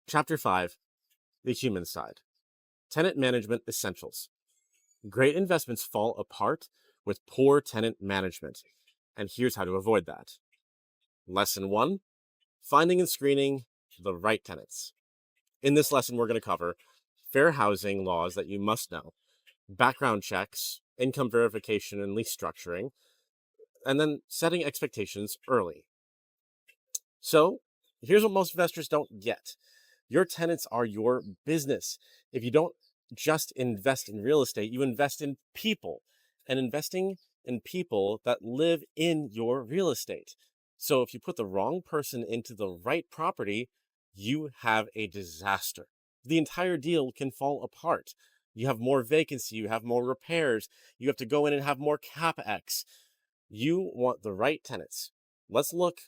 Chapter 5, The Human Side. Tenant Management Essentials. Great investments fall apart with poor tenant management, and here's how to avoid that. Lesson 1, Finding and Screening the Right Tenants. In this lesson, we're going to cover fair housing laws that you must know, background checks, income verification and lease structuring, and then setting expectations early. So, here's what most investors don't get. Your tenants are your business. If you don't just invest in real estate, you invest in people, and investing in people that live in your real estate. So if you put the wrong person into the right property, you have a disaster. The entire deal can fall apart. You have more vacancy, you have more repairs, you have to go in and have more capex. You want the right tenants. Let's look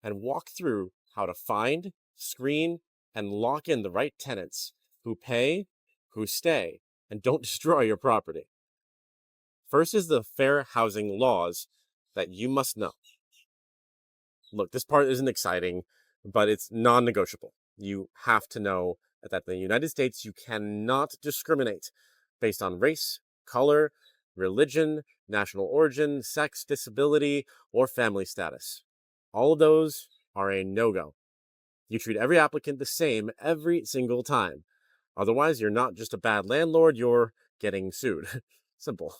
and walk through how to find, screen, and lock in the right tenants who pay, who stay, and don't destroy your property. First is the fair housing laws that you must know. Look, this part isn't exciting, but it's non-negotiable. You have to know that in the United States, you cannot discriminate based on race, color, religion, national origin, sex, disability, or family status. All of those are a no-go. You treat every applicant the same every single time. Otherwise, you're not just a bad landlord, you're getting sued. Simple.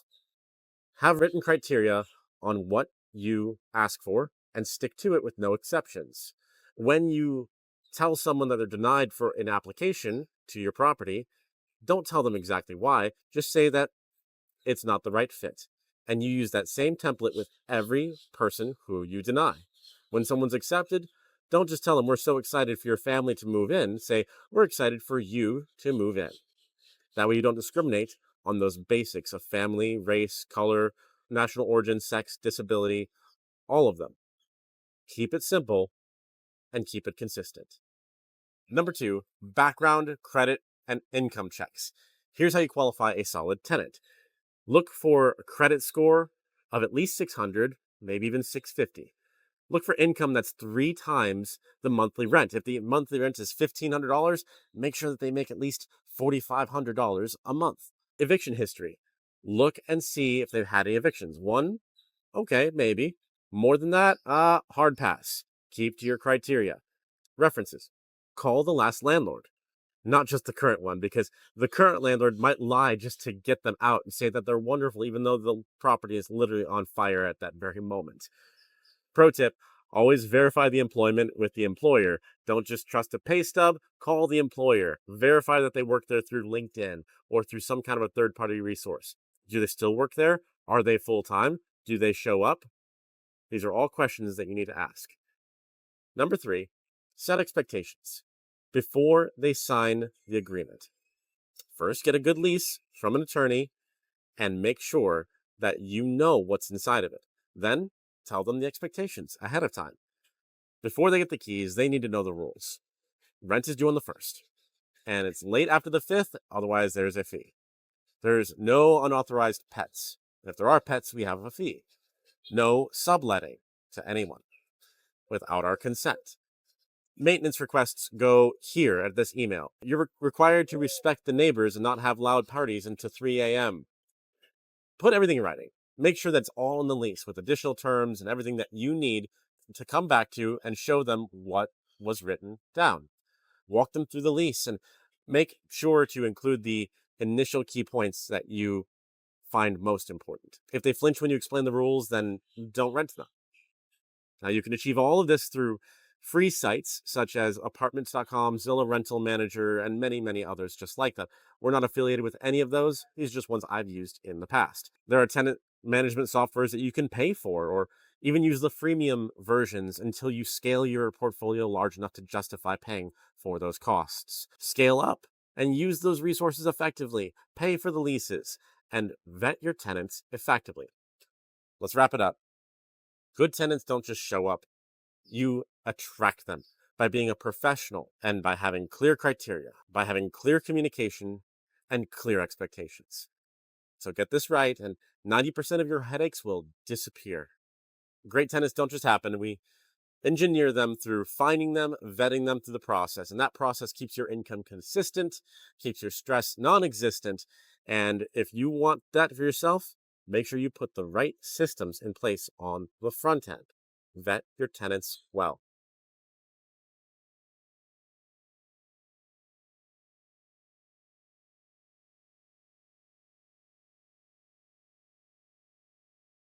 Have written criteria on what you ask for and stick to it with no exceptions. When you tell someone that they're denied for an application to your property, don't tell them exactly why. Just say that it's not the right fit. And you use that same template with every person who you deny. When someone's accepted, don't just tell them we're so excited for your family to move in. Say, we're excited for you to move in. That way you don't discriminate on those basics of family, race, color, national origin, sex, disability, all of them. Keep it simple and keep it consistent. Number 2, background, credit, and income checks. Here's how you qualify a solid tenant. Look for a credit score of at least 600, maybe even 650. Look for income that's 3 times the monthly rent. If the monthly rent is $1,500, make sure that they make at least $4,500 a month. Eviction history. Look and see if they've had any evictions. 1, okay, maybe. More than that, hard pass. Keep to your criteria. References. Call the last landlord, not just the current one, because the current landlord might lie just to get them out and say that they're wonderful, even though the property is literally on fire at that very moment. Pro tip, always verify the employment with the employer. Don't just trust a pay stub, call the employer. Verify that they work there through LinkedIn or through some kind of a third-party resource. Do they still work there? Are they full-time? Do they show up? These are all questions that you need to ask. Number 3, set expectations before they sign the agreement. First, get a good lease from an attorney and make sure that you know what's inside of it. Then, tell them the expectations ahead of time. Before they get the keys, they need to know the rules. Rent is due on the 1st, and it's late after the 5th, otherwise there's a fee. There's no unauthorized pets. If there are pets, we have a fee. No subletting to anyone without our consent. Maintenance requests go here at this email. You're required to respect the neighbors and not have loud parties until 3 a.m. Put everything in writing. Make sure that's all in the lease with additional terms and everything that you need to come back to and show them what was written down. Walk them through the lease and make sure to include the initial key points that you find most important. If they flinch when you explain the rules, then don't rent them. Now, you can achieve all of this through free sites such as apartments.com, Zillow Rental Manager, and many, many others just like that. We're not affiliated with any of those. These are just ones I've used in the past. There are tenant management softwares that you can pay for, or even use the freemium versions until you scale your portfolio large enough to justify paying for those costs. Scale up and use those resources effectively. Pay for the leases and vet your tenants effectively. Let's wrap it up. Good tenants don't just show up. You attract them by being a professional and by having clear criteria, by having clear communication and clear expectations. So get this right, and 90% of your headaches will disappear. Great tenants don't just happen. We Engineer them through finding them, vetting them through the process. And that process keeps your income consistent, keeps your stress non existent. And if you want that for yourself, make sure you put the right systems in place on the front end. Vet your tenants well.